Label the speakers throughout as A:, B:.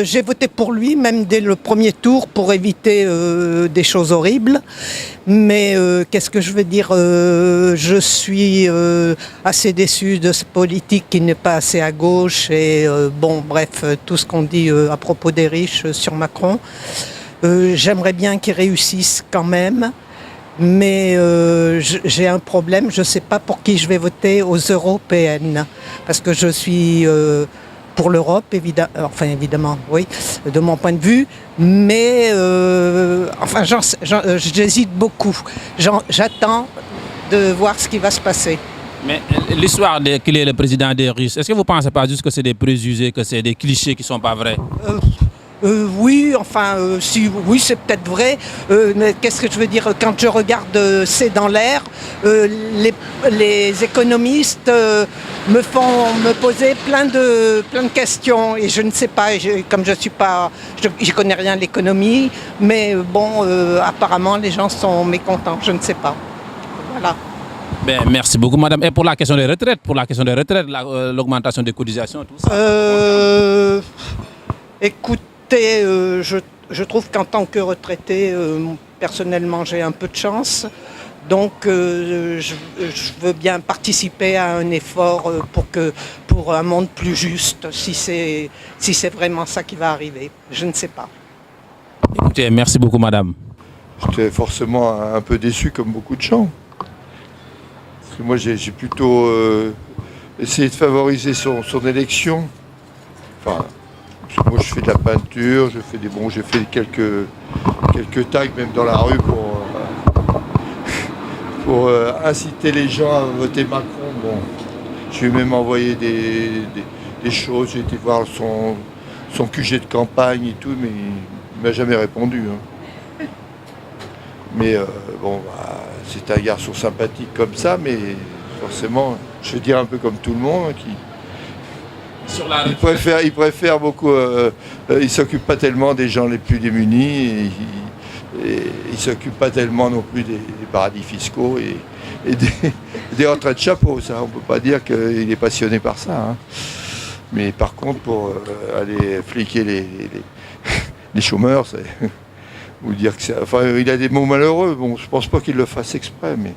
A: J'ai voté pour lui, même dès le premier tour, pour éviter des choses horribles. Mais qu'est-ce que je veux dire, je suis assez déçue de ce politique qui n'est pas assez à gauche. Et bon, bref, tout ce qu'on dit à propos des riches sur Macron. J'aimerais bien qu'il réussisse quand même. Mais j'ai un problème, je ne sais pas pour qui je vais voter aux européennes. Parce que je suis pour l'Europe, évidemment, oui, de mon point de vue. Mais j'hésite beaucoup. J'attends de voir ce qui va se passer.
B: Mais l'histoire qu'il est le président des Russes, est-ce que vous ne pensez pas juste que c'est des préjugés, que c'est des clichés qui ne sont pas vrais?
A: Oui, oui, c'est peut-être vrai. Mais qu'est-ce que je veux dire? Quand je regarde C'est dans l'air, les économistes me poser plein de questions et je ne sais pas. Comme je connais rien de l'économie, mais bon, apparemment les gens sont mécontents. Je ne sais pas. Voilà.
B: Ben, merci beaucoup, madame. Et pour la question des retraites, l'augmentation des cotisations, tout ça.
A: Écoutez, je trouve qu'en tant que retraité, personnellement, j'ai un peu de chance. Donc, je veux bien participer à un effort pour un monde plus juste, si c'est vraiment ça qui va arriver. Je ne sais pas.
B: Écoutez, merci beaucoup, madame.
C: J'étais forcément un peu déçu, comme beaucoup de gens. Parce que moi, j'ai plutôt essayé de favoriser son élection. Enfin, moi, je fais de la peinture, j'ai fait quelques tags même dans la rue pour inciter les gens à voter Macron. Bon, je lui ai même envoyé des choses. J'ai été voir son QG de campagne et tout, mais il m'a jamais répondu. Hein. Mais c'est un garçon sympathique comme ça, mais forcément, je veux dire un peu comme tout le monde, qui il préfère beaucoup. Il s'occupe pas tellement des gens les plus démunis. Et il s'occupe pas tellement non plus des paradis fiscaux et des retraites chapeaux. Ça, on peut pas dire qu'il est passionné par ça. Hein. Mais par contre, pour aller fliquer les chômeurs, ou dire que il a des mots malheureux. Bon, je pense pas qu'il le fasse exprès, mais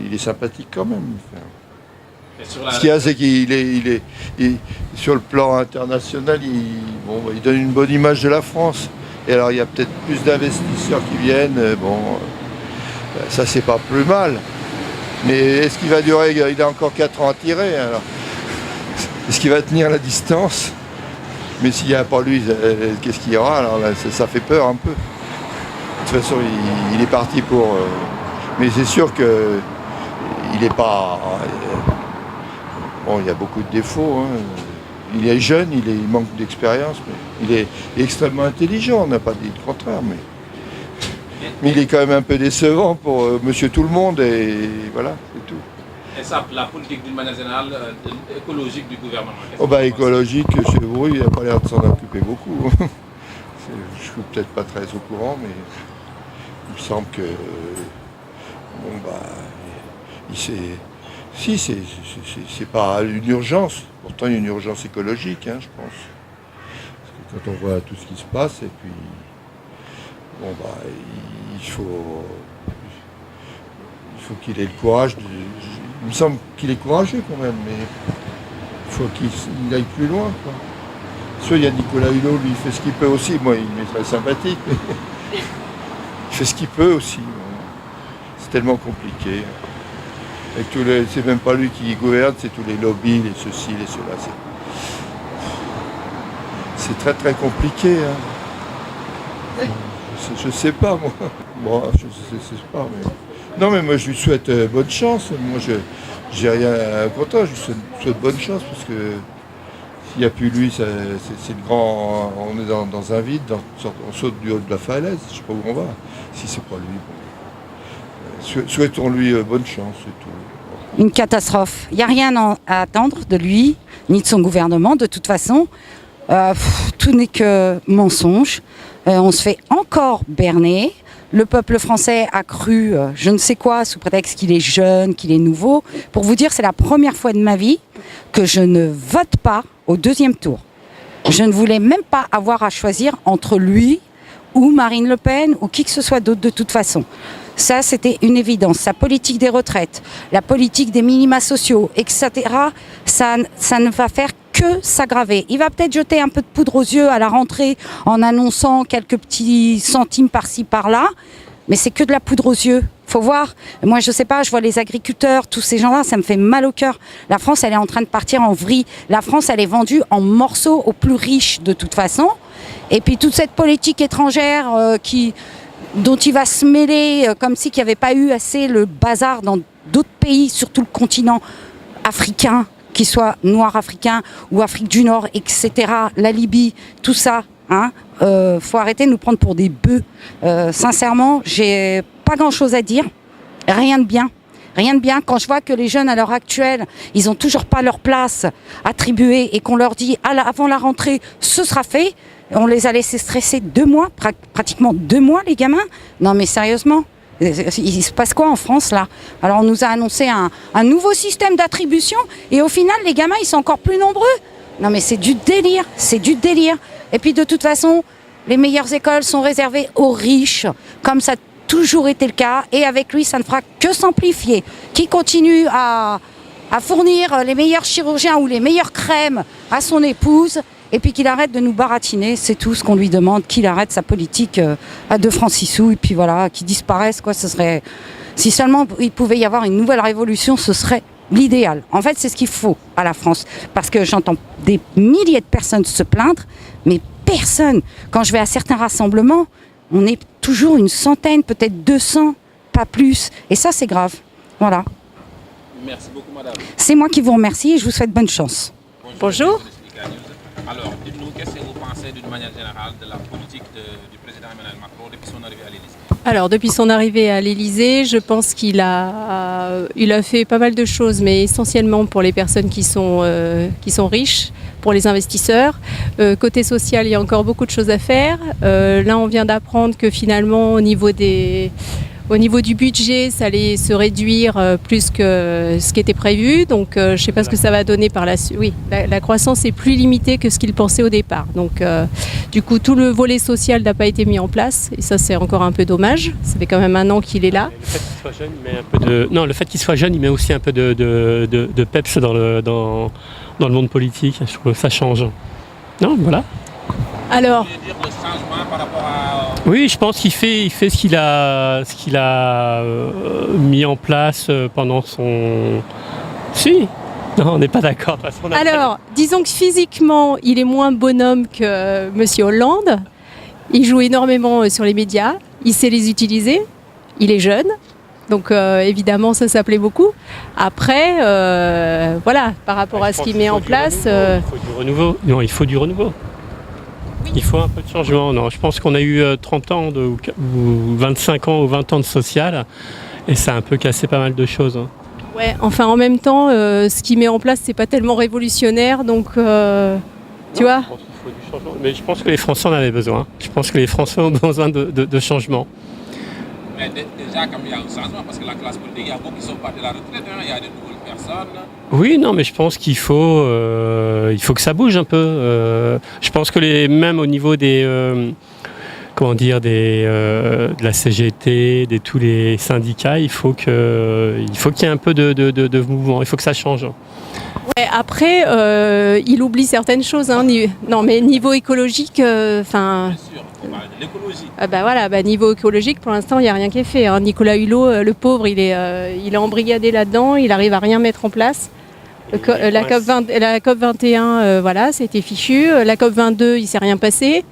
C: il est sympathique quand même. Ce qu'il y a, c'est qu'il est sur le plan international, il donne une bonne image de la France. Et alors, il y a peut-être plus d'investisseurs qui viennent. Ça, c'est pas plus mal. Mais est-ce qu'il va durer? Il a encore 4 ans à tirer. Alors. Est-ce qu'il va tenir la distance? Mais s'il n'y a pas lui, qu'est-ce qu'il y aura? Alors là, ça fait peur un peu. De toute façon, il est parti pour... mais c'est sûr qu'il n'est pas... Bon, il y a beaucoup de défauts. Hein. Il est jeune, il manque d'expérience, mais il est extrêmement intelligent, on n'a pas dit le contraire. Mais il est quand même un peu décevant pour monsieur tout le monde, et voilà, c'est tout.
B: Et ça, la politique d'une manière générale, écologique du gouvernement?
C: Écologique, chez vous, il n'a pas l'air de s'en occuper beaucoup. Je ne suis peut-être pas très au courant, mais il me semble que... Si, c'est pas une urgence. Pourtant, il y a une urgence écologique, hein, je pense. Parce que quand on voit tout ce qui se passe, et puis... il faut qu'il ait le courage. Il me semble qu'il est courageux quand même, mais il faut qu'il aille plus loin, quoi. Soit il y a Nicolas Hulot, lui, il fait ce qu'il peut aussi. Moi, il est très sympathique, mais il fait ce qu'il peut aussi. C'est tellement compliqué. C'est même pas lui qui gouverne, c'est tous les lobbies, les ceci, les cela. C'est très très compliqué. Hein. Je sais pas, moi. Bon, je sais pas, mais... Non, mais moi je lui souhaite bonne chance. Moi j'ai rien contre, je lui souhaite bonne chance parce que s'il n'y a plus lui, c'est le grand. On est dans un vide, on saute du haut de la falaise, je sais pas où on va. Si c'est pas lui, bon. Souhaitons-lui bonne chance, c'est tout.
D: Une catastrophe. Il n'y a rien à attendre de lui, ni de son gouvernement. De toute façon, Tout n'est que mensonge. On se fait encore berner. Le peuple français a cru je ne sais quoi sous prétexte qu'il est jeune, qu'il est nouveau. Pour vous dire, c'est la première fois de ma vie que je ne vote pas au deuxième tour. Je ne voulais même pas avoir à choisir entre lui ou Marine Le Pen ou qui que ce soit d'autre de toute façon. Ça, c'était une évidence. Sa politique des retraites, la politique des minima sociaux, etc., ça ne va faire que s'aggraver. Il va peut-être jeter un peu de poudre aux yeux à la rentrée en annonçant quelques petits centimes par-ci, par-là, mais c'est que de la poudre aux yeux. Faut voir. Moi, je sais pas, je vois les agriculteurs, tous ces gens-là, ça me fait mal au cœur. La France, elle est en train de partir en vrille. La France, elle est vendue en morceaux aux plus riches de toute façon. Et puis toute cette politique étrangère dont il va se mêler comme si qu'il n'y avait pas eu assez le bazar dans d'autres pays, surtout le continent africain, qu'il soit noir africain ou Afrique du Nord, etc. La Libye, tout ça. Faut arrêter de nous prendre pour des bœufs. Sincèrement, j'ai pas grand-chose à dire. Rien de bien. Rien de bien. Quand je vois que les jeunes à l'heure actuelle, ils n'ont toujours pas leur place attribuée et qu'on leur dit avant la rentrée, ce sera fait. On les a laissés stresser 2 mois, pratiquement 2 mois, les gamins. Non mais sérieusement, il se passe quoi en France là? Alors on nous a annoncé un nouveau système d'attribution et au final les gamins ils sont encore plus nombreux. Non mais c'est du délire, c'est du délire. Et puis de toute façon, les meilleures écoles sont réservées aux riches, comme ça a toujours été le cas. Et avec lui, ça ne fera que s'amplifier. Qui continue à fournir les meilleurs chirurgiens ou les meilleures crèmes à son épouse, et puis qu'il arrête de nous baratiner, c'est tout ce qu'on lui demande, qu'il arrête sa politique à 2 francs 6 sous, et puis voilà, qu'il disparaisse, quoi. Ce serait, si seulement il pouvait y avoir une nouvelle révolution, ce serait l'idéal. En fait, c'est ce qu'il faut à la France, parce que j'entends des milliers de personnes se plaindre, mais personne. Quand je vais à certains rassemblements, on est toujours une centaine, peut-être 200, pas plus, et ça c'est grave. Voilà.
B: Merci beaucoup, madame.
D: C'est moi qui vous remercie et je vous souhaite bonne chance.
E: Bonjour.
B: Alors, dites-nous, qu'est-ce que vous pensez d'une manière générale de la politique du président Emmanuel Macron depuis son arrivée à l'Élysée?
E: Alors, depuis son arrivée à l'Élysée, je pense qu'il a fait pas mal de choses, mais essentiellement pour les personnes qui sont riches, pour les investisseurs. Côté social, il y a encore beaucoup de choses à faire. Là, on vient d'apprendre que finalement, au niveau du budget, ça allait se réduire plus que ce qui était prévu. Donc, je ne sais pas ce que ça va donner par la suite. Oui, la croissance est plus limitée que ce qu'il pensait au départ. Donc, du coup, tout le volet social n'a pas été mis en place. Et ça, c'est encore un peu dommage. Ça fait quand même 1 an qu'il est là.
F: Le fait qu'il soit jeune, il met un peu de... Non, le fait qu'il soit jeune, il met aussi un peu de peps dans le monde politique. Je trouve que ça change. Non, voilà.
E: Alors,
B: Vous voulez dire le changement par rapport à...
F: Oui, je pense qu'il fait ce qu'il a mis en place pendant son... Si. Non, on n'est pas d'accord. De toute façon,
E: alors, disons que physiquement, il est moins bonhomme que Monsieur Hollande. Il joue énormément sur les médias. Il sait les utiliser. Il est jeune. Donc, évidemment, ça plaît beaucoup. Après, voilà, par rapport à ce qu'il met en place...
F: Il faut du renouveau. Non, il faut du renouveau. Il faut un peu de changement. Non, je pense qu'on a eu 30 ans ou 25 ans ou 20 ans de social et ça a un peu cassé pas mal de choses.
E: Ouais, enfin en même temps, ce qu'il met en place, c'est pas tellement révolutionnaire, donc tu vois.
F: Je pense qu'il faut du changement. Mais je pense que les Français en avaient besoin. Je pense que les Français ont besoin de changement.
B: Mais déjà, comme il y a un changement, parce que la classe politique, il y a beaucoup qui sont partis de la retraite, il y a de nouvelles personnes.
F: Oui, non, mais je pense qu'il faut que ça bouge un peu. Je pense que même au niveau des, de la CGT, de tous les syndicats, il faut qu'il y ait un peu de mouvement. Il faut que ça change.
E: Ouais, après, il oublie certaines choses. Hein. Non, mais niveau écologique,
B: Bien sûr, on parle de l'écologie.
E: Niveau écologique, pour l'instant, il n'y a rien qui est fait. Hein. Nicolas Hulot, le pauvre, il est embrigadé là-dedans, il n'arrive à rien mettre en place. La COP 21, voilà, c'était fichu. La COP 22, il ne s'est rien passé.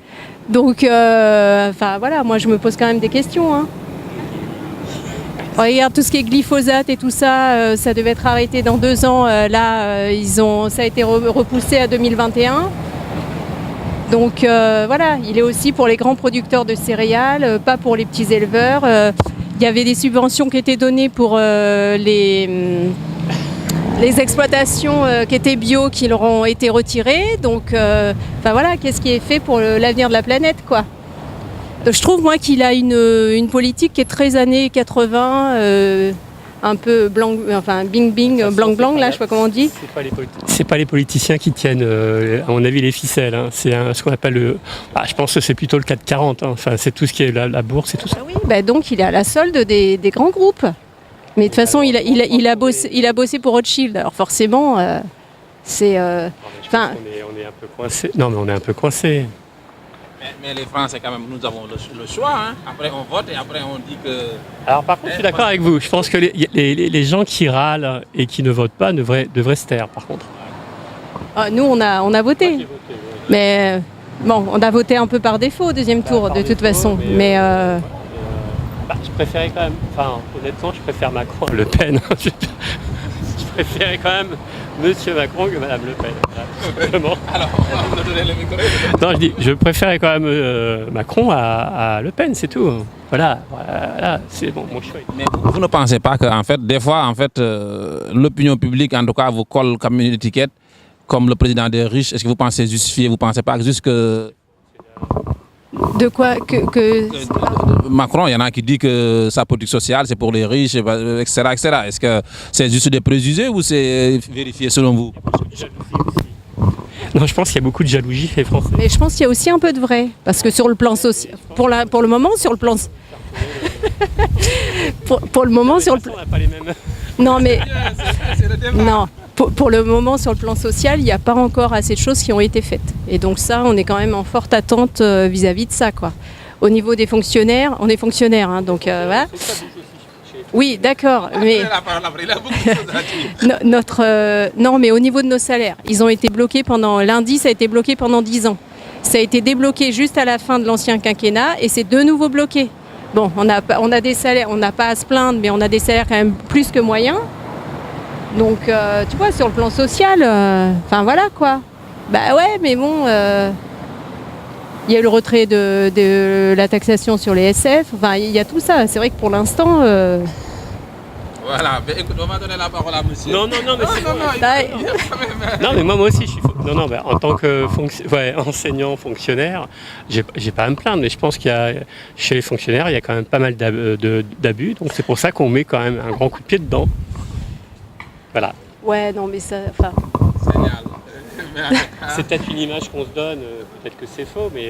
E: Donc, voilà, moi, je me pose quand même des questions. Hein. Regarde tout ce qui est glyphosate et tout ça, ça devait être arrêté dans 2 ans. Ça a été repoussé à 2021. Donc voilà, il est aussi pour les grands producteurs de céréales, pas pour les petits éleveurs. Il y avait des subventions qui étaient données pour les exploitations qui étaient bio qui leur ont été retirées. Donc, voilà, qu'est-ce qui est fait pour l'avenir de la planète, quoi. Donc, je trouve, moi, qu'il a une politique qui est très années 80, un peu blanc, enfin bing, blanc, là, je sais pas comment on dit.
F: C'est pas les politiciens qui tiennent, à mon avis, les ficelles. Hein. C'est ce qu'on appelle le... je pense que c'est plutôt le 440. Hein. Enfin, c'est tout ce qui est la bourse et tout ça.
E: Ah oui, donc il est à la solde des grands groupes. Mais de toute façon, il a bossé pour Rothschild. Alors forcément, c'est...
F: on est un peu coincé. Non, mais on est un peu coincé.
B: Mais les Français, quand même, nous avons le choix. Hein. Après, on vote et après, on dit que...
F: Alors, par contre, je suis d'accord avec vous. Je pense que les gens qui râlent et qui ne votent pas devraient se taire, par contre.
E: Nous, on a voté.
F: Moi, j'ai voté, ouais.
E: Mais bon, on a voté un peu par défaut au deuxième tour, de toute façon. Mais
F: je préférais quand même... Enfin, honnêtement, je préfère Macron à Le Pen. Je préférais quand même Monsieur Macron que Madame Le Pen. Voilà,
B: Alors, on va donner le micro.
F: non, je dis, je préférais quand même Macron à Le Pen, c'est tout. Voilà, c'est bon, mon choix.
B: Mais vous ne pensez pas que, en fait, des fois, en fait, l'opinion publique, en tout cas, vous colle comme une étiquette, comme le président des riches. Est-ce que vous pensez justifier? Vous ne pensez pas que juste que...
E: de quoi
B: Macron, il y en a qui disent que sa politique sociale, c'est pour les riches, etc., etc. Est-ce que c'est juste des préjugés ou c'est vérifié selon vous?
F: Non, je pense qu'il y a beaucoup de jalousie chez les Français.
E: Mais je pense qu'il y a aussi un peu de vrai. Parce que sur le plan social... Pour le moment, sur le plan... pour le moment, sur le plan...
F: On n'a pas les mêmes...
E: Non, mais... Non. Pour le moment, sur le plan social, il n'y a pas encore assez de choses qui ont été faites. Et donc ça, on est quand même en forte attente vis-à-vis de ça, quoi. Au niveau des fonctionnaires, on est fonctionnaires, hein, donc voilà. Oui, d'accord, mais non, mais au niveau de nos salaires, ils ont été bloqués l'indice a été bloqué pendant 10 ans. Ça a été débloqué juste à la fin de l'ancien quinquennat et c'est de nouveau bloqué. Bon, on a des salaires, on n'a pas à se plaindre, mais on a des salaires quand même plus que moyens. Donc, tu vois, sur le plan social, voilà quoi. Bah ouais, mais bon, il y a eu le retrait de la taxation sur les SF, enfin, il y a tout ça. C'est vrai que pour l'instant...
B: Voilà, mais écoute, on va donner la parole à monsieur.
F: Non, mais c'est non, mais moi aussi, je suis... Non, en tant que enseignant, fonctionnaire, j'ai pas à me plaindre, mais je pense qu'il y a, chez les fonctionnaires, il y a quand même pas mal d'abus, donc c'est pour ça qu'on met quand même un grand coup de pied dedans. Voilà.
E: Ouais, non, mais ça...
F: C'est peut-être une image qu'on se donne, peut-être que c'est faux, mais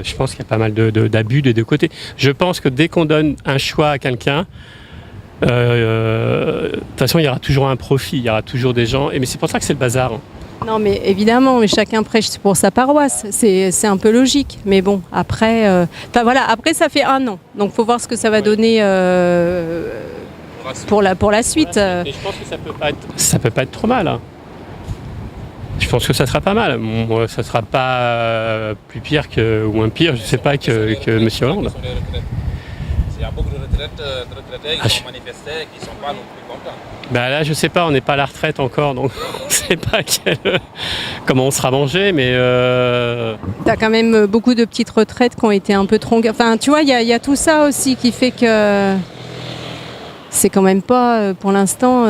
F: je pense qu'il y a pas mal d'abus des deux côtés. Je pense que dès qu'on donne un choix à quelqu'un, de toute façon, il y aura toujours un profit, il y aura toujours des gens, mais c'est pour ça que c'est le bazar.
E: Non, mais évidemment, mais chacun prêche pour sa paroisse, c'est un peu logique. Mais bon, après, après ça fait 1 an, donc faut voir ce que ça va donner pour la suite.
F: Et je pense que ça peut pas être trop mal. Hein. Je pense que ça sera pas mal. Moi, ça sera pas plus pire ou moins pire, je sais pas, que M. Hollande.
B: Il y a beaucoup de retraités qui sont manifestés et qui ne sont pas non plus contents.
F: Bah là, je sais pas, on n'est pas à la retraite encore, donc on ne sait pas comment on sera mangé, mais...
E: T'as quand même beaucoup de petites retraites qui ont été un peu trop... Enfin, tu vois, il y a tout ça aussi qui fait que c'est quand même pas, pour l'instant...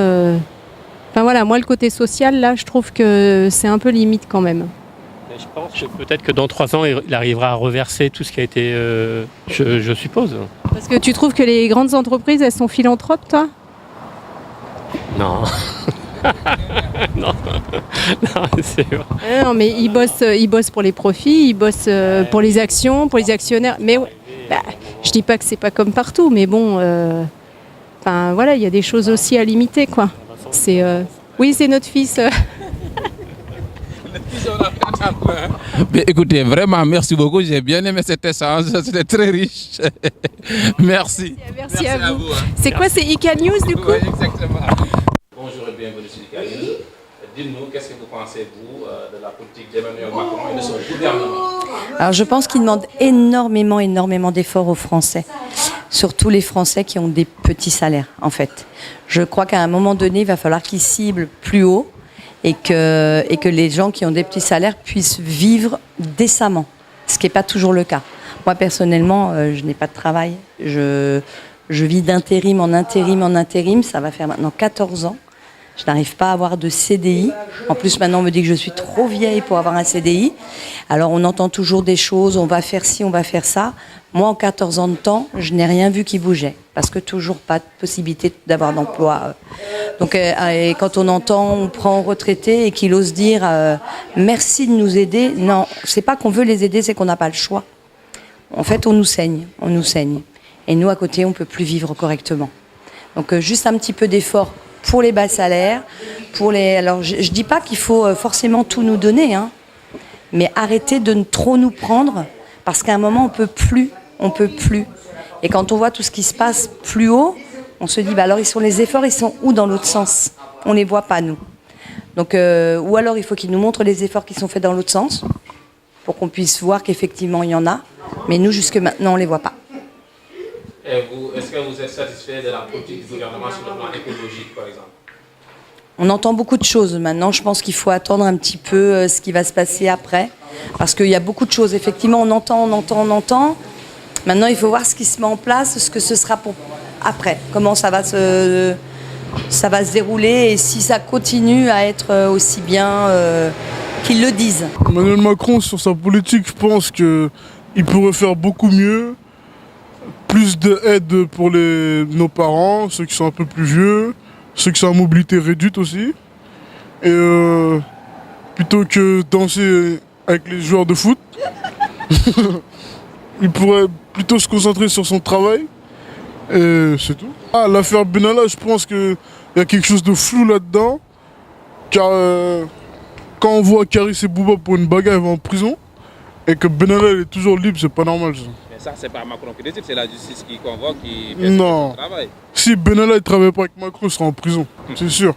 E: Enfin voilà, moi, le côté social, là, je trouve que c'est un peu limite quand même.
F: Mais je pense que peut-être que dans 3 ans, il arrivera à reverser tout ce qui a été... je suppose.
E: Parce que tu trouves que les grandes entreprises, elles sont philanthropes, toi ?
F: Non. non, c'est vrai.
E: Non, mais ils bossent pour les profits, ils bossent pour les actions, pour les actionnaires. Mais je dis pas que c'est pas comme partout, mais bon, voilà, il y a des choses aussi à limiter, quoi. Oui, c'est notre fils.
B: Mais écoutez, vraiment, merci beaucoup. J'ai bien aimé cet échange. C'était très riche. Merci.
E: Merci à vous. C'est quoi, c'est IK News du coup?
B: Oui, exactement. Bonjour et bienvenue sur IK News. Dites-nous, qu'est-ce que vous pensez, vous, de la politique d'Emmanuel Macron et de son gouvernement?
G: Alors, je pense qu'il demande énormément d'efforts aux Français. Surtout les Français qui ont des petits salaires, en fait. Je crois qu'à un moment donné, il va falloir qu'ils ciblent plus haut et que les gens qui ont des petits salaires puissent vivre décemment, ce qui n'est pas toujours le cas. Moi, personnellement, je n'ai pas de travail. Je vis d'intérim en intérim, ça va faire maintenant 14 ans. Je n'arrive pas à avoir de CDI. En plus, maintenant, on me dit que je suis trop vieille pour avoir un CDI. Alors, on entend toujours des choses, on va faire ci, on va faire ça. Moi, en 14 ans de temps, je n'ai rien vu qui bougeait. Parce que toujours pas de possibilité d'avoir d'emploi. Donc, et quand on entend, on prend en retraité et qu'il ose dire merci de nous aider. Non, c'est pas qu'on veut les aider, c'est qu'on n'a pas le choix. En fait, on nous saigne. Et nous, à côté, on ne peut plus vivre correctement. Donc, juste un petit peu d'effort pour les bas salaires. Alors, je ne dis pas qu'il faut forcément tout nous donner, hein, mais arrêter de ne trop nous prendre, parce qu'à un moment, on peut plus. Et quand on voit tout ce qui se passe plus haut, on se dit, alors les efforts, ils sont où dans l'autre sens? On ne les voit pas, nous. Donc, ou alors, il faut qu'ils nous montrent les efforts qui sont faits dans l'autre sens, pour qu'on puisse voir qu'effectivement, il y en a. Mais nous, jusque maintenant, on ne les voit pas.
B: Est-ce que vous êtes satisfait de la politique du gouvernement sur le plan écologique, par exemple?
G: On entend beaucoup de choses. Maintenant, je pense qu'il faut attendre un petit peu ce qui va se passer après. Parce qu'il y a beaucoup de choses. Effectivement, on entend. Maintenant, il faut voir ce qui se met en place, ce que ce sera pour après. Comment ça va se dérouler et si ça continue à être aussi bien qu'ils le disent.
H: Emmanuel Macron, sur sa politique, je pense qu'il pourrait faire beaucoup mieux. Plus d'aide pour nos parents, ceux qui sont un peu plus vieux, ceux qui sont à mobilité réduite aussi. Et plutôt que danser avec les joueurs de foot, il pourrait plutôt se concentrer sur son travail. Et c'est tout. L'affaire Benalla, je pense qu'il y a quelque chose de flou là-dedans. Car quand on voit Karis et Bouba pour une bagarre, ils vont en prison. Et que Benalla est toujours libre, c'est pas normal ça.
B: Ça, c'est pas Macron qui décide, c'est la justice qui convoque, qui fait
H: son
B: travail.
H: Si Benalla ne travaille pas avec Macron, il sera en prison, c'est sûr.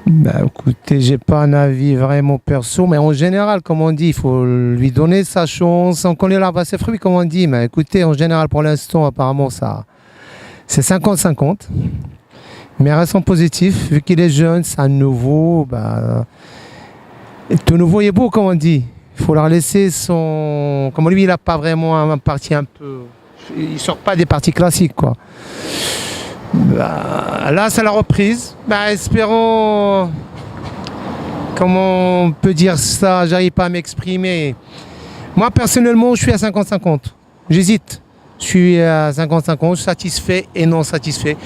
I: Bah écoutez, j'ai pas un avis vraiment perso, mais en général, comme on dit, il faut lui donner sa chance. On connaît l'arbre à ses fruits, comme on dit, mais écoutez, en général, pour l'instant, apparemment, ça, c'est 50-50. Mais restons positifs, vu qu'il est jeune, c'est un nouveau, tout nouveau est beau, comme on dit. Il faut leur laisser son... Comme lui, il n'a pas vraiment un parti un peu... Il ne sort pas des partis classiques, quoi. Là, c'est la reprise. Espérons... Comment on peut dire ça? J'arrive pas à m'exprimer. Moi, personnellement, je suis à 50-50. J'hésite. Je suis à 50-50, satisfait et non satisfait.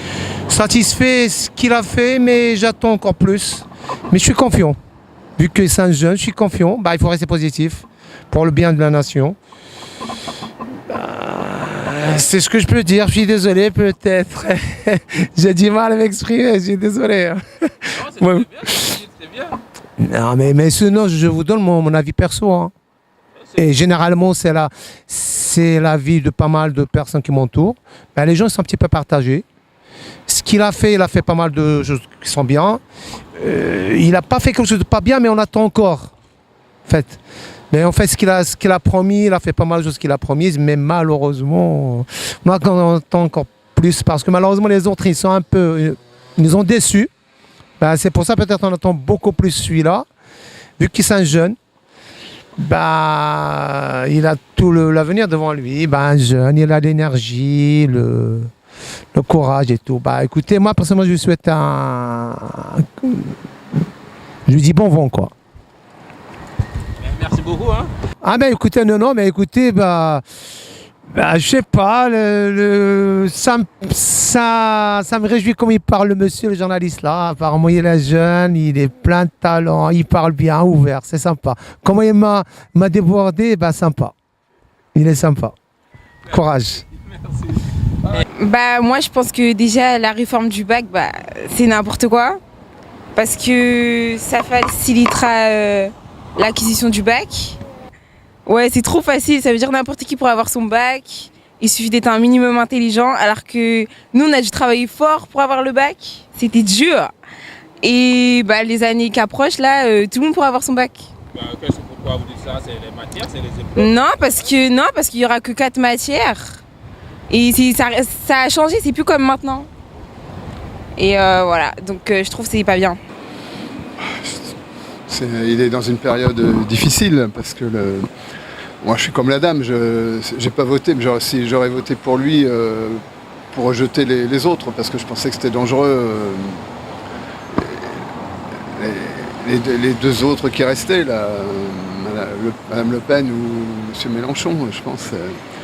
I: Satisfait ce qu'il a fait, mais j'attends encore plus. Mais je suis confiant. Vu que c'est un jeune, je suis confiant. Il faut rester positif pour le bien de la nation. C'est ce que je peux dire. Je suis désolé, peut-être. J'ai du mal à m'exprimer. Je suis désolé. Non, c'est bien. Non, mais sinon, je vous donne mon avis perso. Hein. Et généralement, c'est l'avis de pas mal de personnes qui m'entourent. Les gens sont un petit peu partagés. Ce qu'il a fait, il a fait pas mal de choses qui sont bien. Il n'a pas fait quelque chose de pas bien, mais on attend encore. En fait. Mais en fait, ce qu'il a promis, il a fait pas mal de choses qu'il a promises, mais malheureusement, on attend encore plus parce que malheureusement, les autres, ils sont un peu, ils nous ont déçus. C'est pour ça peut-être on attend beaucoup plus celui-là, vu qu'il est un jeune. Il a tout l'avenir devant lui. Un jeune, il a l'énergie, le courage et tout. Écoutez, moi personnellement, je lui souhaite je lui dis bon vent, quoi.
B: Merci beaucoup. Hein.
I: Écoutez, mais écoutez, je sais pas, ça me réjouit comme il parle, le monsieur, le journaliste là. Apparemment, il est jeune, il est plein de talent, il parle bien, ouvert, c'est sympa. Comment il m'a débordé, sympa. Il est sympa. Courage.
B: Merci.
J: Moi, je pense que déjà, la réforme du bac, c'est n'importe quoi. Parce que ça facilitera l'acquisition du bac. Ouais, c'est trop facile. Ça veut dire n'importe qui pourra avoir son bac. Il suffit d'être un minimum intelligent. Alors que nous, on a dû travailler fort pour avoir le bac. C'était dur. Et les années qui approchent, là, tout le monde pourra avoir son bac.
B: Pourquoi vous dites ça? C'est les matières, c'est les épreuves?
J: Non, parce qu'il n'y aura que 4 matières. Et ça a changé, c'est plus comme maintenant. Et voilà, donc je trouve que c'est pas bien.
K: Il est dans une période difficile parce que moi je suis comme la dame, j'ai pas voté, mais si j'aurais voté pour lui pour rejeter les autres parce que je pensais que c'était dangereux. les deux autres qui restaient, là, Madame Le Pen ou M. Mélenchon, je pense.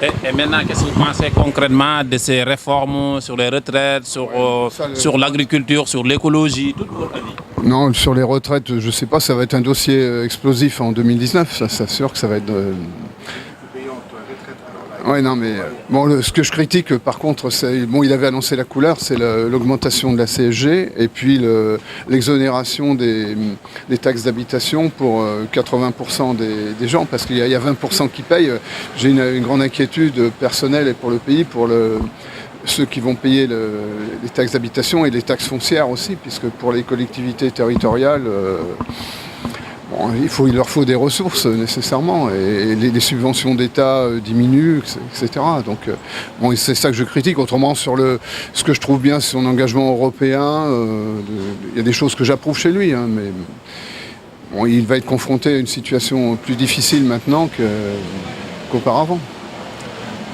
B: Et maintenant, qu'est-ce que vous pensez concrètement de ces réformes sur les retraites, sur l'agriculture, sur l'écologie, tout votre avis?
K: Non, sur les retraites, je ne sais pas, ça va être un dossier explosif en 2019, ça c'est sûr que ça va être... Oui, non, mais bon, ce que je critique, par contre, c'est bon, il avait annoncé la couleur, c'est l'augmentation de la CSG et puis l'exonération des taxes d'habitation pour 80% des gens, parce qu'il y a 20% qui payent. J'ai une grande inquiétude personnelle et pour le pays, pour ceux qui vont payer les taxes d'habitation et les taxes foncières aussi, puisque pour les collectivités territoriales. Bon, il leur faut des ressources nécessairement et les subventions d'État diminuent, etc. Donc bon, c'est ça que je critique. Autrement, sur ce que je trouve bien, c'est son engagement européen. Il y a des choses que j'approuve chez lui, hein, mais bon, il va être confronté à une situation plus difficile maintenant qu'auparavant.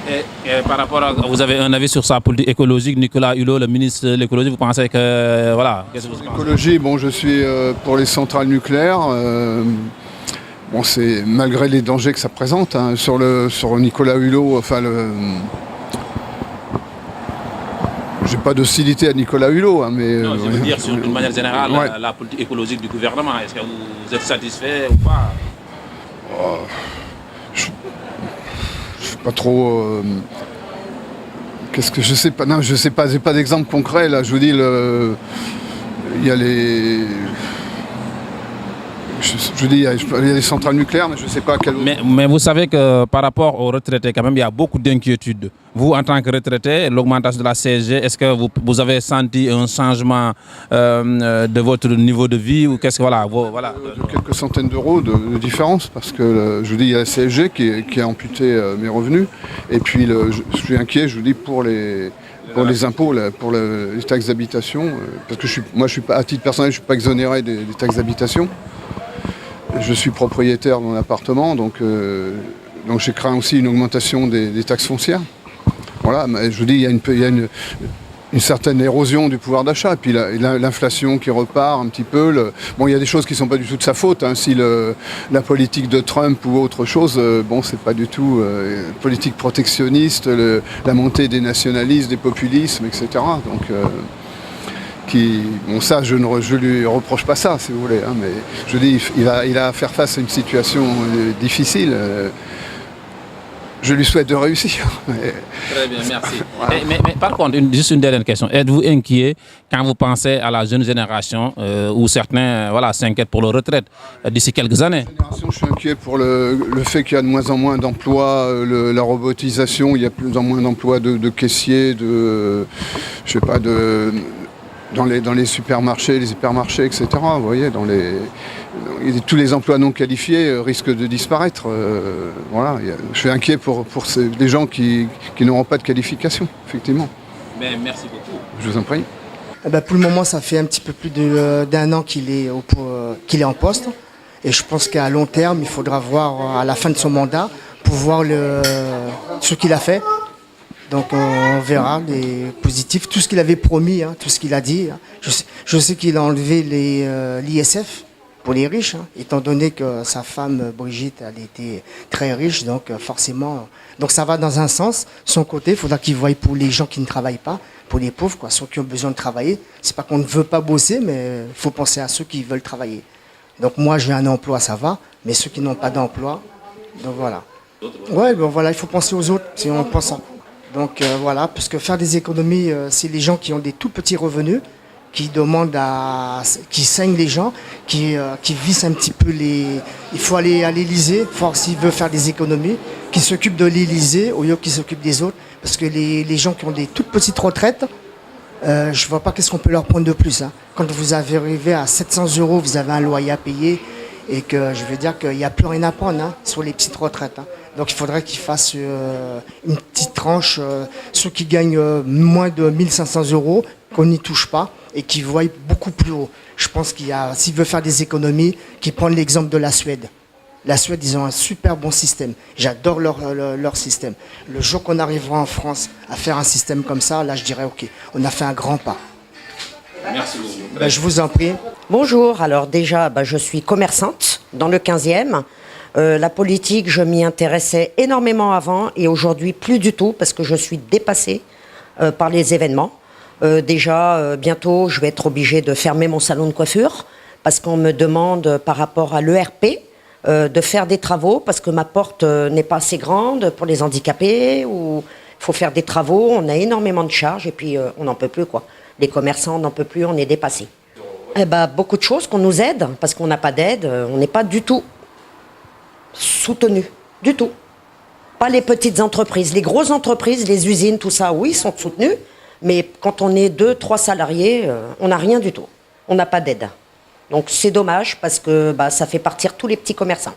B: Et par rapport à, vous avez un avis sur sa politique écologique, Nicolas Hulot, le ministre de l'écologie, vous pensez que, voilà, qu'est-ce que vous pensez?
K: L'écologie, bon, je suis pour les centrales nucléaires. Bon, c'est malgré les dangers que ça présente, hein, sur Nicolas Hulot, enfin j'ai pas d'hostilité à Nicolas Hulot, hein, mais...
B: Non, je veux dire, d'une manière générale, ouais. La politique écologique du gouvernement, est-ce que vous êtes satisfait ou pas?
K: Pas trop. Qu'est-ce que je sais pas? Non, je sais pas. J'ai pas d'exemple concret là. Je vous dis, il y a les. Je dis, il y a les centrales nucléaires, mais je ne sais pas à quel autre.
B: Mais vous savez que par rapport aux retraités, quand même, il y a beaucoup d'inquiétudes. Vous, en tant que retraité, l'augmentation de la CSG, est-ce que vous avez senti un changement de votre niveau de vie ou qu'est-ce que voilà,
K: de quelques centaines d'euros de différence, parce que je vous dis, il y a la CSG qui a amputé mes revenus, et puis je suis inquiet, je vous dis, pour les impôts, pour les taxes d'habitation, parce que moi, je suis pas, à titre personnel, je ne suis pas exonéré des taxes d'habitation. Je suis propriétaire de mon appartement, donc j'ai craint aussi une augmentation des taxes foncières. Voilà, mais je vous dis, il y a une certaine érosion du pouvoir d'achat, et puis l'inflation qui repart un petit peu. Bon, il y a des choses qui ne sont pas du tout de sa faute, hein, si la politique de Trump ou autre chose, bon, c'est pas du tout politique protectionniste, la montée des nationalismes, des populismes, etc. Donc, bon, ça, je lui reproche pas ça, si vous voulez, hein, mais je dis, il a à faire face à une situation difficile. Je lui souhaite de réussir.
B: Très bien, merci. Voilà. Mais par contre, juste une dernière question. Êtes-vous inquiet quand vous pensez à la jeune génération où certains s'inquiètent pour leur retraite d'ici quelques années?
K: Je suis inquiet pour le fait qu'il y a de moins en moins d'emplois, la robotisation, il y a de plus en moins d'emplois de caissiers, dans les supermarchés, les hypermarchés, etc. Vous voyez, tous les emplois non qualifiés risquent de disparaître. Voilà, je suis inquiet pour les gens qui n'auront pas de qualification, effectivement.
B: Mais merci beaucoup.
K: Je vous en prie.
L: Pour le moment, ça fait un petit peu plus d'un an qu'il est en poste. Et je pense qu'à long terme, il faudra voir à la fin de son mandat pour voir ce qu'il a fait. Donc on verra les positifs, tout ce qu'il avait promis, hein, tout ce qu'il a dit. Hein. Je sais qu'il a enlevé l'ISF pour les riches, hein, étant donné que sa femme Brigitte, elle était très riche, donc forcément, donc ça va dans un sens. Son côté, il faudra qu'il voie pour les gens qui ne travaillent pas, pour les pauvres, ceux qui ont besoin de travailler. C'est pas qu'on ne veut pas bosser, mais il faut penser à ceux qui veulent travailler. Donc moi j'ai un emploi, ça va, mais ceux qui n'ont pas d'emploi, donc voilà. Ouais, voilà, il faut penser aux autres, si on pense à... Donc voilà, parce que faire des économies, c'est les gens qui ont des tout petits revenus, qui saignent les gens, qui vissent un petit peu il faut aller à l'Élysée, s'il veut faire des économies, qui s'occupe de l'Élysée au lieu qu'il s'occupe des autres. Parce que les gens qui ont des toutes petites retraites, je ne vois pas qu'est-ce qu'on peut leur prendre de plus. Hein. Quand vous arrivez à 700 €, vous avez un loyer à payer et que je veux dire qu'il n'y a plus rien à prendre sur les petites retraites. Hein. Donc il faudrait qu'ils fassent une petite tranche, ceux qui gagnent moins de 1500 €, qu'on n'y touche pas et qui voient beaucoup plus haut. Je pense s'il veut faire des économies, qu'il prenne l'exemple de la Suède. La Suède, ils ont un super bon système. J'adore leur système. Le jour qu'on arrivera en France à faire un système comme ça, là je dirais ok, on a fait un grand pas.
B: Merci beaucoup.
L: Ben, je vous en prie.
M: Bonjour, alors déjà, je suis commerçante dans le 15e. La politique, je m'y intéressais énormément avant et aujourd'hui plus du tout parce que je suis dépassée par les événements. Bientôt, je vais être obligée de fermer mon salon de coiffure parce qu'on me demande par rapport à l'ERP de faire des travaux parce que ma porte n'est pas assez grande pour les handicapés ou il faut faire des travaux. On a énormément de charges et puis on n'en peut plus, quoi. Les commerçants n'en peuvent plus, on est dépassés. Beaucoup de choses qu'on nous aide parce qu'on n'a pas d'aide, on n'est pas du tout soutenu, du tout. Pas les petites entreprises, les grosses entreprises, les usines, tout ça, oui, sont soutenus, mais quand on est 2-3 salariés, on n'a rien du tout. On n'a pas d'aide. Donc c'est dommage parce que ça fait partir tous les petits commerçants.